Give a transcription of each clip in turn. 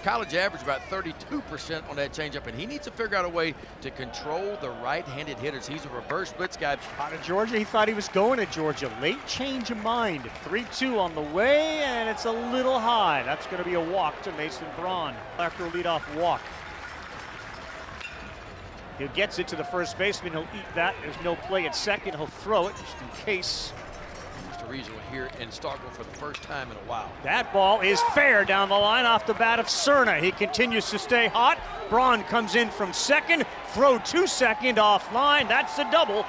College average about 32% on that changeup, and he needs to figure out a way to control the right-handed hitters. He's a reverse blitz guy. Out of Georgia, he thought he was going to Georgia. Late change of mind. 3-2 on the way, and it's a little high. That's going to be a walk to Mason Braun after a leadoff walk. He gets it to the first baseman. He'll eat that. There's no play at second. He'll throw it just in case. Reason we're here in Starkville for the first time in a while. That ball is fair down the line off the bat of Cerna. He continues to stay hot. Braun comes in from second. Throw to second offline. That's a double.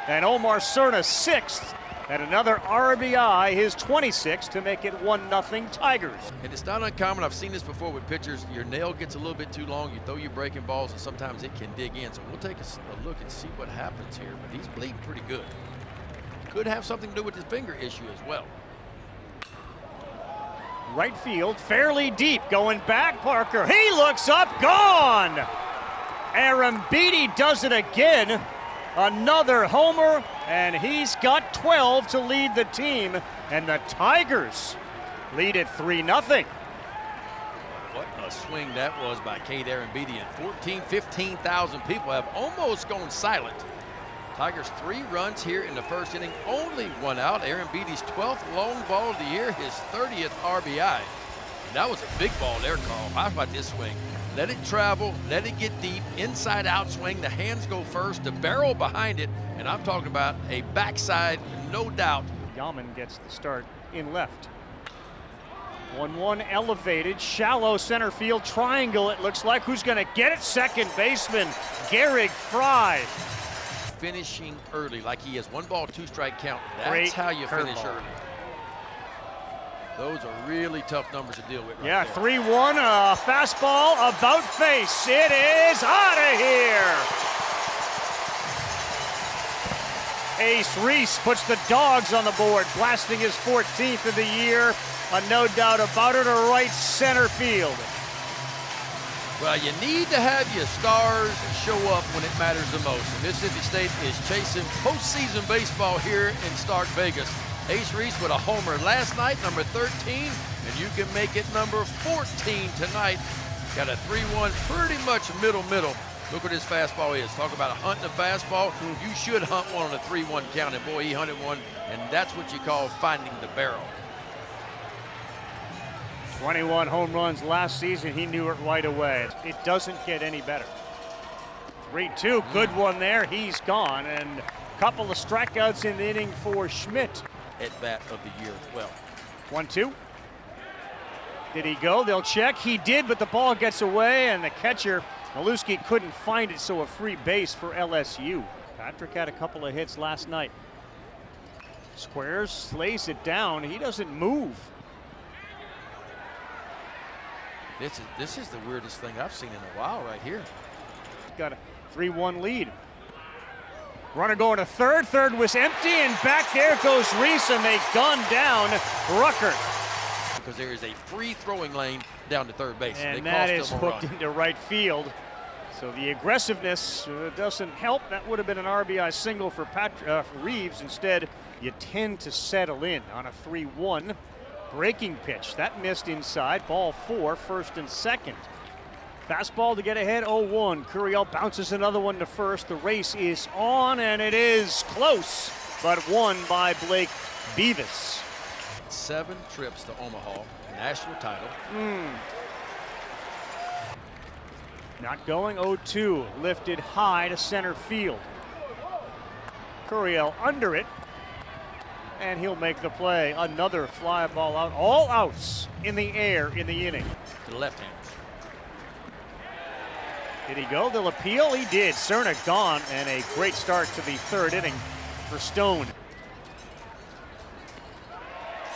And Omar Cerna sixth. And another RBI, his 26th, to make it 1-0 Tigers. And it's not uncommon. I've seen this before with pitchers. Your nail gets a little bit too long. You throw your breaking balls, and sometimes it can dig in. So we'll take a look and see what happens here. But he's bleeding pretty good. Could have something to do with his finger issue as well. Right field, fairly deep, going back, Parker. He looks up, gone! Aaron Beatty does it again. Another homer, and he's got 12 to lead the team, and the Tigers lead it 3-0. What a swing that was by Kate Aaron Beatty, and 15,000 people have almost gone silent. Tigers 3 runs here in the first inning, only 1 out. Aaron Beatty's 12th long ball of the year, his 30th RBI. And that was a big ball there, Carl. How about this swing? Let it travel, let it get deep, inside out swing. The hands go first, the barrel behind it, and I'm talking about a backside, no doubt. Yaman gets the start in left. 1-1 elevated, shallow center field triangle, it looks like. Who's gonna get it? Second baseman, Garrick Fry. Finishing early, like he has 1 ball, 2 strike count. That's Great how you finish curveball. early. Those are really tough numbers to deal with right Yeah, there. 3-1, fastball, about face. It is out of here. Ace Reese puts the Dogs on the board, blasting his 14th of the year. No doubt about it, a right center field. Well, you need to have your stars show up when it matters the most. And Mississippi State is chasing postseason baseball here in Stark Vegas. Ace Reese with a homer last night, number 13, and you can make it number 14 tonight. Got a 3-1, pretty much middle. Look what his fastball is. Talk about hunting a fastball. You should hunt one on a 3-1 count, and boy, he hunted one, and that's what you call finding the barrel. 21 home runs last season. He knew it right away. It doesn't get any better. 3-2, good one there. He's gone, and a couple of strikeouts in the inning for Schmidt. At bat of the year as well. 1-2. Did he go? They'll check. He did, but the ball gets away, and the catcher, Maluski, couldn't find it, so a free base for LSU. Patrick had a couple of hits last night. Squares, slays it down. He doesn't move. This is the weirdest thing I've seen in a while right here. Got a 3-1 lead. Runner going to third. Third was empty, and back there goes Reese, and they gun down Ruckert. Because there is a free throwing lane down to third base. And that is hooked into right field. So the aggressiveness doesn't help. That would have been an RBI single for Reeves. Instead, you tend to settle in on a 3-1. Breaking pitch, that missed inside. Ball 4, first and second. Fastball to get ahead, 0-1. Curiel bounces another one to first. The race is on, and it is close, but won by Blake Beavis. 7 trips to Omaha, national title. Not going, 0-2. Lifted high to center field. Curiel under it, and he'll make the play. Another fly ball out. All outs in the air in the inning. To the left-handers. Did he go? They'll appeal. He did. Cerna gone, and a great start to the third inning for Stone.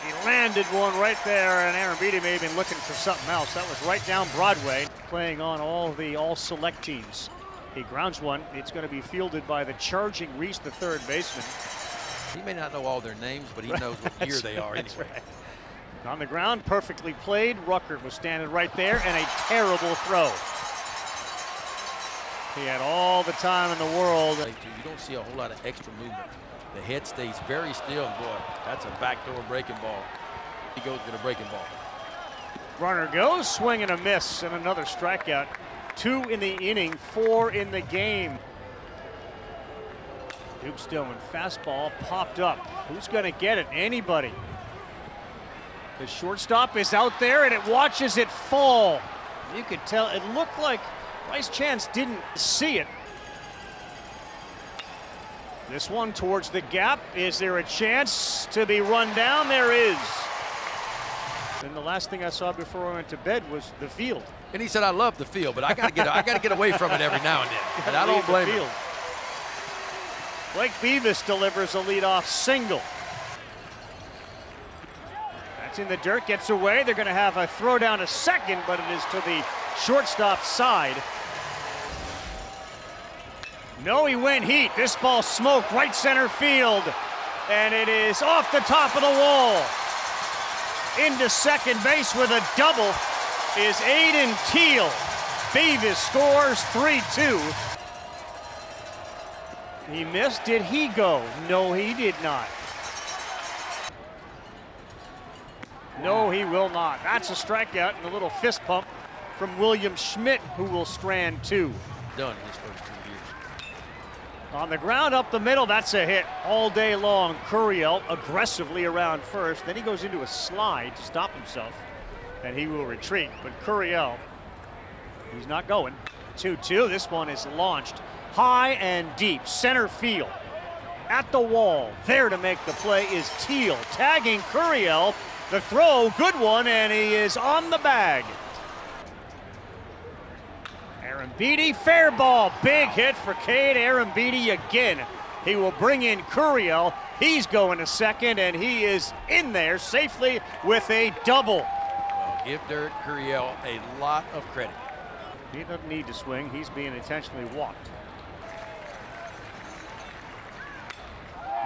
He landed one right there, and Aaron Beatty may have been looking for something else. That was right down Broadway, playing on all the all-select teams. He grounds one. It's going to be fielded by the charging Reese, the third baseman. He may not know all their names, but he knows what year they are anyway. Right. On the ground, perfectly played. Ruckert was standing right there, and a terrible throw. He had all the time in the world. You don't see a whole lot of extra movement. The head stays very still, and boy, that's a backdoor breaking ball. He goes with a breaking ball. Runner goes, swing and a miss, and another strikeout. 2 in the inning, 4 in the game. Duke Stillman, fastball popped up. Who's going to get it? Anybody. The shortstop is out there, and it watches it fall. You could tell it looked like Bryce Chance didn't see it. This one towards the gap. Is there a chance to be run down? There is. And the last thing I saw before I went to bed was the field. And he said, "I love the field, but I got to get away from it every now and then." And I don't blame him. Blake Beavis delivers a leadoff single. That's in the dirt, gets away. They're going to have a throw down to second, but it is to the shortstop side. No, he went heat. This ball smoked right center field, and it is off the top of the wall. Into second base with a double is Aiden Teal. Beavis scores 3-2. He missed. Did he go? No, he did not. No, he will not. That's a strikeout and a little fist pump from William Schmidt, who will strand 2. Done his first 2 years. On the ground up the middle, that's a hit all day long. Curiel aggressively around first. Then he goes into a slide to stop himself, and he will retreat. But Curiel, he's not going. 2-2. This one is launched high and deep. Center field. At the wall. There to make the play is Teal. Tagging Curiel. The throw, good one, and he is on the bag. Arambidi, fair ball, big hit for Cade Arambidi again. He will bring in Curiel. He's going to second, and he is in there safely with a double. Well, give Derek Curiel a lot of credit. He doesn't need to swing. He's being intentionally walked.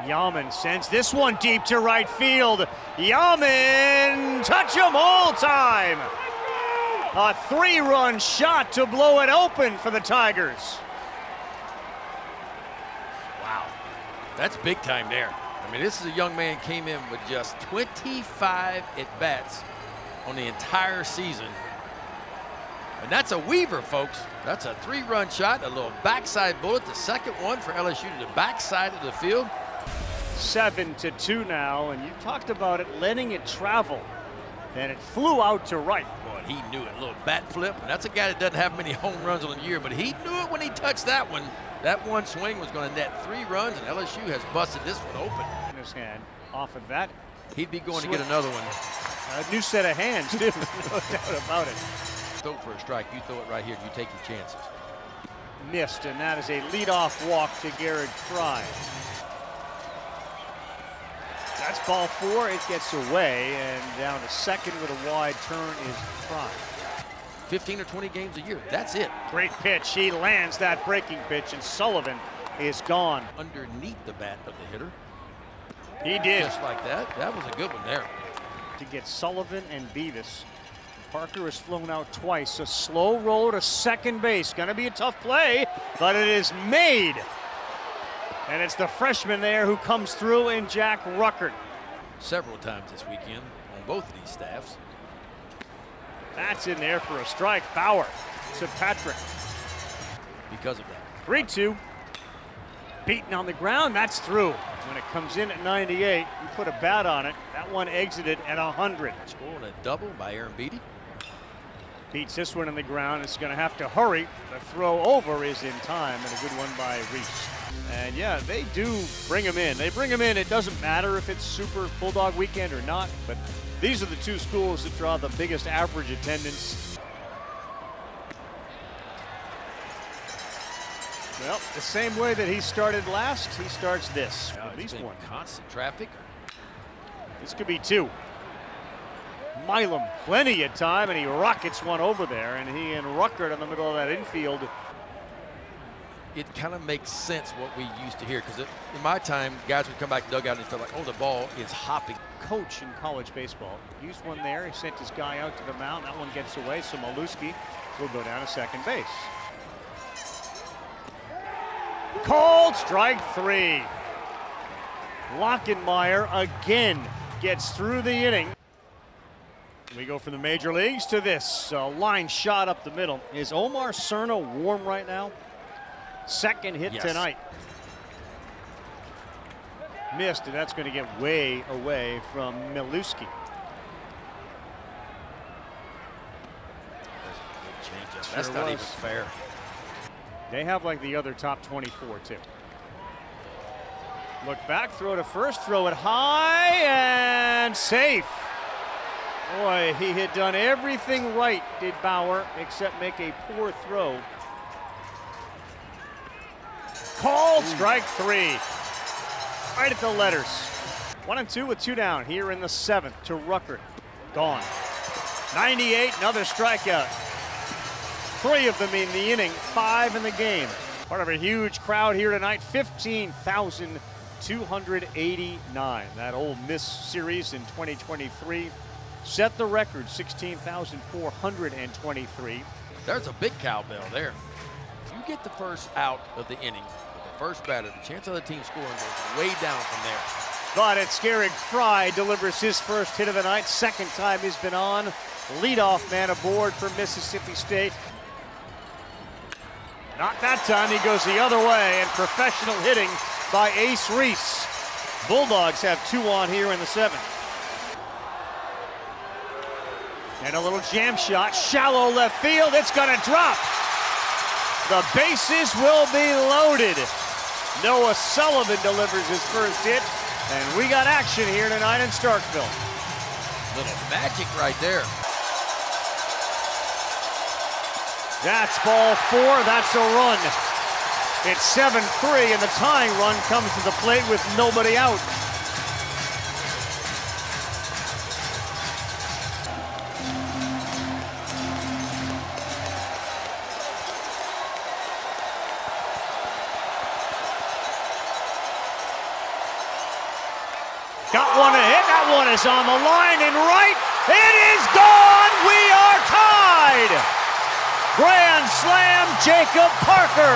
Yaman sends this one deep to right field. Yaman, touch 'em all time. A 3-run shot to blow it open for the Tigers. Wow, that's big time there. I mean, this is a young man came in with just 25 at-bats on the entire season. And that's a Weaver, folks. That's a 3-run shot, a little backside bullet, the second one for LSU to the backside of the field. 7-2 now, and you talked about it letting it travel, and it flew out to right. Boy, he knew it. A little bat flip, and that's a guy that doesn't have many home runs on the year, but he knew it when he touched that one. That one swing was going to net 3 runs, and LSU has busted this one open. In his hand, off of that. He'd be going to get another one. A new set of hands, too, no doubt about it. Throw for a strike. You throw it right here. You take your chances. Missed, and that is a leadoff walk to Garrett Fry. That's ball 4. It gets away, and down to second with a wide turn is Fry. 15 or 20 games a year. That's it. Great pitch. He lands that breaking pitch, and Sullivan is gone. Underneath the bat of the hitter. He did. Just like that. That was a good one there. To get Sullivan and Beavis. Parker has flown out twice. A slow roll to second base. Going to be a tough play, but it is made. And it's the freshman there who comes through in Jack Ruckert. Several times this weekend on both of these staffs. That's in there for a strike. Bauer to Patrick. Because of that. 3-2. Beaten on the ground. That's through. When it comes in at 98, you put a bat on it. That one exited at 100. Scoring a double by Arambidi. Beats this one on the ground. It's going to have to hurry. The throw over is in time, and a good one by Reese. And yeah, they do bring him in. They bring him in. It doesn't matter if it's Super Bulldog weekend or not, but these are the two schools that draw the biggest average attendance. Well, the same way that he started last, he starts this. At least one. Constant traffic. This could be 2. Milam, plenty of time, and he rockets one over there, and he and Ruckert in the middle of that infield. It kind of makes sense what we used to hear, because in my time, guys would come back to dugout and feel like, oh, the ball is hopping. Coach in college baseball used one there. He sent his guy out to the mound. That one gets away, so Maluski will go down to second base. Called strike 3. Lockenmeyer again gets through the inning. We go from the major leagues to this line shot up the middle. Is Omar Cerna warm right now? Second hit tonight. Missed, and that's going to get way away from Miluski. That's not even fair. They have like the other top 24 too. Look back, throw to first, throw it high, and safe. Boy, he had done everything right, did Bauer, except make a poor throw. Called strike three. Right at the letters. 1-2 with 2 down here in the 7th to Ruckert. Gone. 98, another strikeout. 3 of them in the inning, 5 in the game. Part of a huge crowd here tonight, 15,289. That Ole Miss series in 2023 set the record, 16,423. There's a big cowbell there. You get the first out of the inning with the first batter, the chance of the team scoring goes way down from there. But it's Garrick Fry delivers his first hit of the night, second time he's been on. Leadoff man aboard for Mississippi State. Not that time, he goes the other way, and professional hitting by Ace Reese. Bulldogs have 2 on here in the 7th. And a little jam shot, shallow left field, it's gonna drop. The bases will be loaded. Noah Sullivan delivers his first hit, and we got action here tonight in Starkville. Little magic right there. That's ball 4, that's a run. It's 7-3, and the tying run comes to the plate with nobody out. Got one to hit, that one is on the line and right. It is gone, we are tied. Grand slam, Jacob Parker.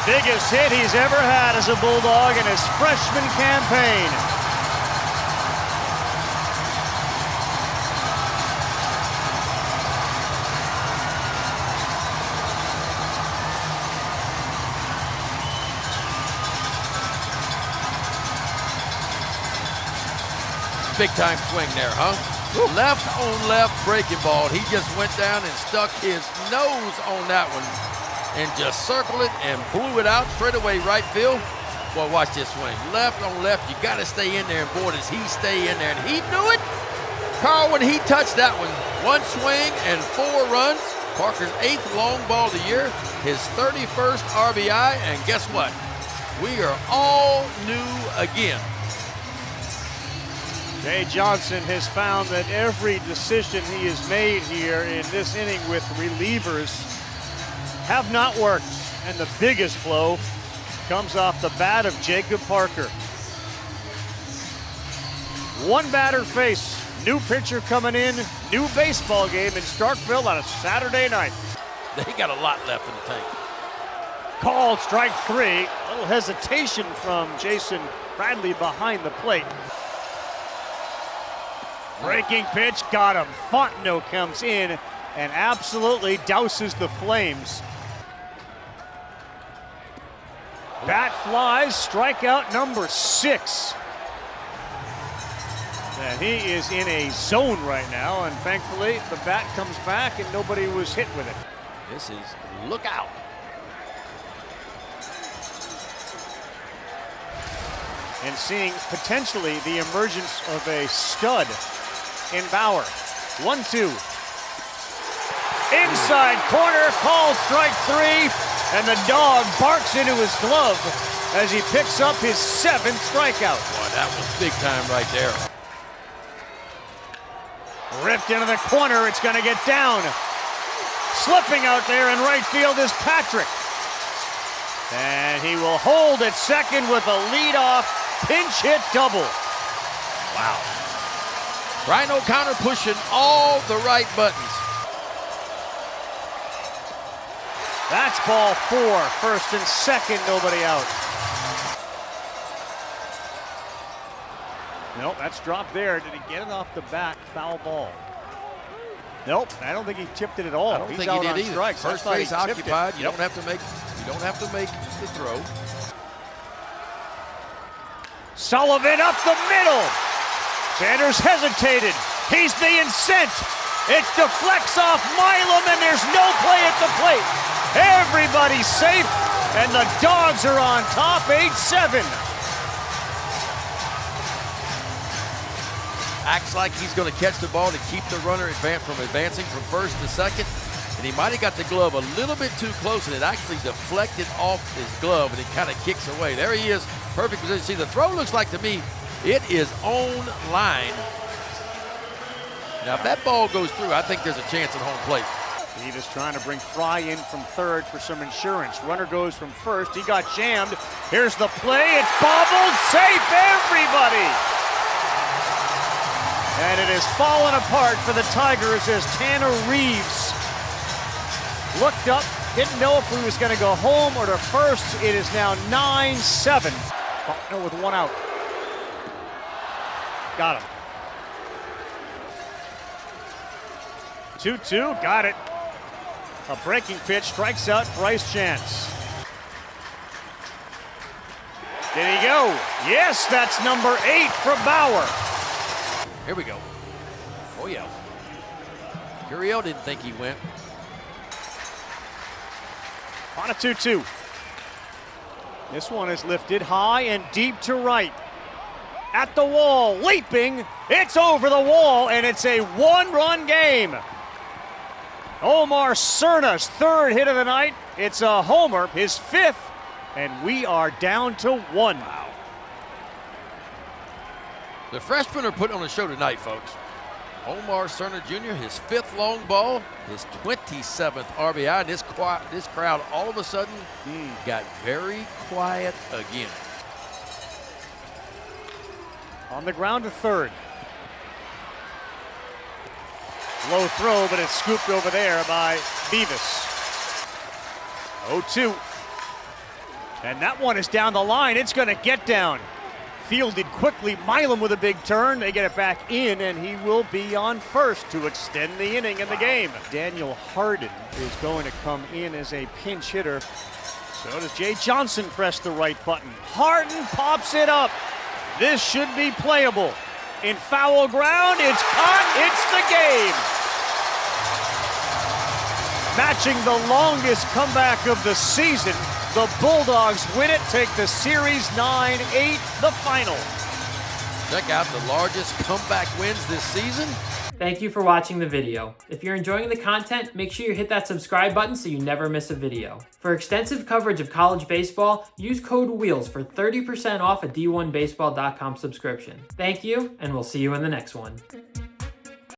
Biggest hit he's ever had as a Bulldog in his freshman campaign. Big time swing there, huh? Left on left breaking ball. He just went down and stuck his nose on that one and just circled it and blew it out straight away right field. Boy, watch this swing. Left on left, you got to stay in there, and boy, does he stay in there. And he knew it. Carl, when he touched that one, 1 swing and 4 runs. Parker's 8th long ball of the year, his 31st RBI, and guess what? We are all new again. Jay Johnson has found that every decision he has made here in this inning with relievers have not worked, and the biggest blow comes off the bat of Jacob Parker. 1 batter face, new pitcher coming in, new baseball game in Starkville on a Saturday night. They got a lot left in the tank. Called strike 3, a little hesitation from Jason Bradley behind the plate. Breaking pitch, got him. Fontenot comes in and absolutely douses the Flames. Bat flies, strikeout number 6. And he is in a zone right now, and thankfully the bat comes back and nobody was hit with it. This is look out. And seeing potentially the emergence of a stud in Bauer. 1-2. Inside corner, called strike 3, and the dog barks into his glove as he picks up his 7th strikeout. Boy, that was big time right there. Ripped into the corner, it's going to get down. Slipping out there in right field is Patrick. And he will hold at second with a leadoff pinch hit double. Wow. Brian O'Connor pushing all the right buttons. That's ball 4. First and second, nobody out. Nope, that's dropped there. Did he get it off the back? Foul ball. Nope, I don't think he tipped it at all. I don't He's think out he on did either. strikes. First base occupied. You don't have to make the throw. Sullivan up the middle. Sanders hesitated. He's being sent. It deflects off Milam, and there's no play at the plate. Everybody's safe, and the Dogs are on top, 8-7. Acts like he's going to catch the ball to keep the runner from advancing from first to second. And he might have got the glove a little bit too close, and it actually deflected off his glove, and it kind of kicks away. There he is, perfect position. See, the throw looks like to me, it is on line. Now, if that ball goes through, I think there's a chance at home plate. Davis trying to bring Fry in from third for some insurance. Runner goes from first. He got jammed. Here's the play. It's bobbled. Safe, everybody. And it has fallen apart for the Tigers as Tanner Reeves looked up, didn't know if he was going to go home or to first. It is now 9-7. Faulkner with one out. Got him. 2-2, got it. A breaking pitch strikes out Bryce Chance. Did he go? Yes, that's number 8 for Bauer. Here we go. Oh, yeah. Curiel didn't think he went. On a 2-2. This one is lifted high and deep to right. At the wall, leaping. It's over the wall, and it's a one-run game. Omar Cerna's third hit of the night. It's a homer, his 5th, and we are down to 1. Wow. The freshmen are putting on a show tonight, folks. Omar Cerna Jr., his 5th long ball, his 27th RBI, and this crowd all of a sudden got very quiet again. On the ground to third. Low throw, but it's scooped over there by Beavis. 0-2. And that one is down the line. It's going to get down. Fielded quickly. Milam with a big turn. They get it back in, and he will be on first to extend the inning in the game. Daniel Harden is going to come in as a pinch hitter. So does Jay Johnson press the right button. Harden pops it up. This should be playable. In foul ground, it's caught. It's the game. Matching the longest comeback of the season, the Bulldogs win it, take the series 9-8, the final. Check out the largest comeback wins this season. Thank you for watching the video. If you're enjoying the content, make sure you hit that subscribe button so you never miss a video. For extensive coverage of college baseball, use code WHEELS for 30% off a D1Baseball.com subscription. Thank you, and we'll see you in the next one.